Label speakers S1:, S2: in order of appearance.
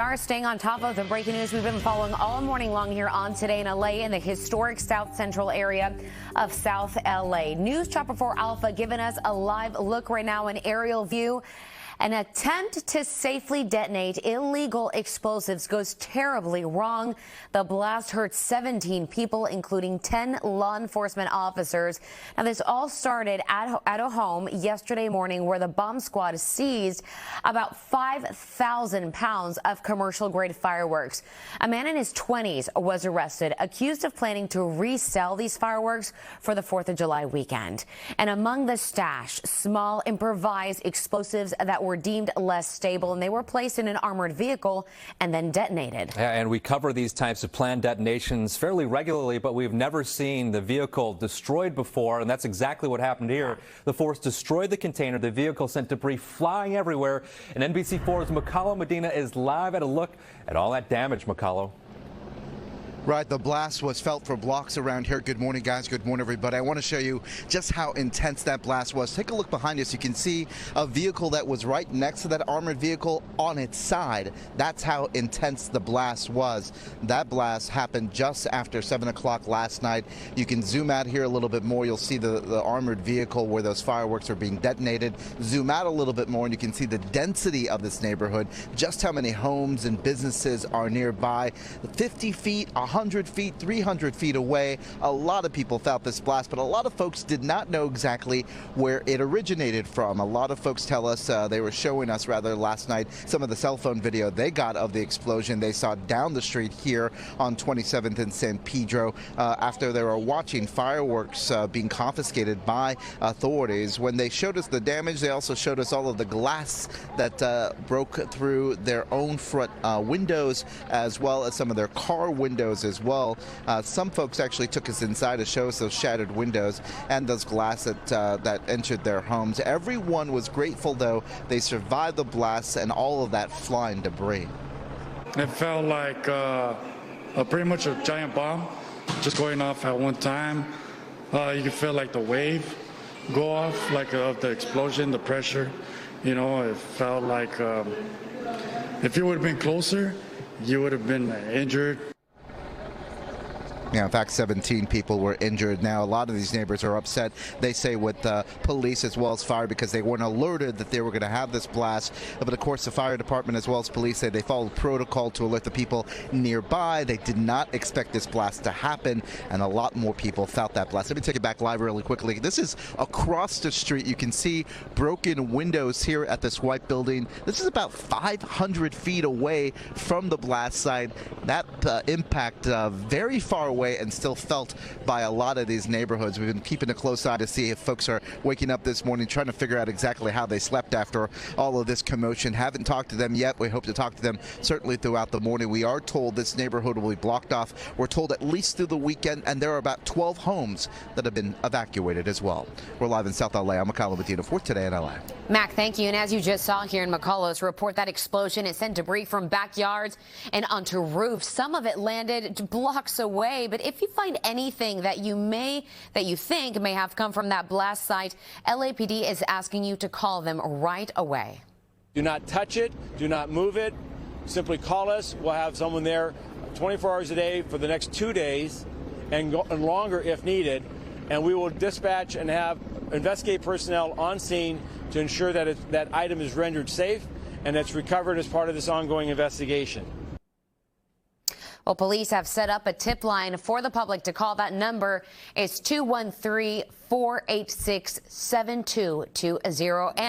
S1: Are staying on top of the breaking news we've been following all morning long here on Today in LA in the historic South Central area of South LA. News Chopper 4 Alpha giving us a live look right now, an aerial view. An attempt to safely detonate illegal explosives goes terribly wrong. The blast hurt 17 people, including 10 law enforcement officers. Now, this all started at a home yesterday morning where the bomb squad seized about 5,000 pounds of commercial-grade fireworks. A man in his 20s was arrested, accused of planning to resell these fireworks for the 4th of July weekend. And among the stash, small improvised explosives that were deemed less stable, and they were placed in an armored vehicle and then detonated.
S2: Yeah, and we cover these types of planned detonations fairly regularly, but we've never seen the vehicle destroyed before, and that's exactly what happened here. The force destroyed the container. The vehicle sent debris flying everywhere, and NBC4's McCullough Medina is live at a look at all that damage. McCullough.
S3: Right, the blast was felt for blocks around here. Good morning, guys. Good morning, everybody. I want to show you just how intense that blast was. Take a look behind us. You can see a vehicle that was right next to that armored vehicle on its side. That's how intense the blast was. That blast happened just after 7 o'clock last night. You can zoom out here a little bit more. You'll see the armored vehicle where those fireworks are being detonated. Zoom out a little bit more and you can see the density of this neighborhood, just how many homes and businesses are nearby. 50 feet, 100 feet, 300 feet away. A lot of people felt this blast, but a lot of folks did not know exactly where it originated from. A lot of folks tell us, they were showing us rather last night, some of the cell phone video they got of the explosion they saw down the street here on 27th and San Pedro after they were watching fireworks being confiscated by authorities. When they showed us the damage, they also showed us all of the glass that broke through their own front windows, as well as some of their car windows as well. Some folks actually took us inside to show us those shattered windows and those glass that entered their homes. Everyone was grateful, though, they survived the blast and all of that flying debris.
S4: It felt like pretty much a giant bomb just going off at one time. You could feel like the wave go off, like of the explosion, the pressure. You know, it felt like if you would have been closer, you would have been injured.
S3: Yeah, in fact, 17 people were injured. Now, a lot of these neighbors are upset, they say, with police as well as fire because they weren't alerted that they were going to have this blast. But, of course, the fire department as well as police say they followed protocol to alert the people nearby. They did not expect this blast to happen, and a lot more people felt that blast. Let me take it back live really quickly. This is across the street. You can see broken windows here at this white building. This is about 500 feet away from the blast site. That impact very far away and still felt by a lot of these neighborhoods. We've been keeping a close eye to see if folks are waking up this morning trying to figure out exactly how they slept after all of this commotion. Haven't talked to them yet. We hope to talk to them certainly throughout the morning. We are told this neighborhood will be blocked off. We're told at least through the weekend, and there are about 12 homes that have been evacuated as well. We're live in South LA. I'm McCullough Medina for Today in LA.
S1: Mac, thank you. And as you just saw here in McCullough's report, that explosion, it sent debris from backyards and onto roofs. Some of it landed blocks away. But if you find anything that you think may have come from that blast site, LAPD is asking you to call them right away.
S5: Do not touch it. Do not move it. Simply call us. We'll have someone there 24 hours a day for the next 2 days and longer if needed. And we will dispatch and have investigate personnel on scene to ensure that that item is rendered safe and it's recovered as part of this ongoing investigation.
S1: Well, police have set up a tip line for the public to call. That number is 213-486-7220. And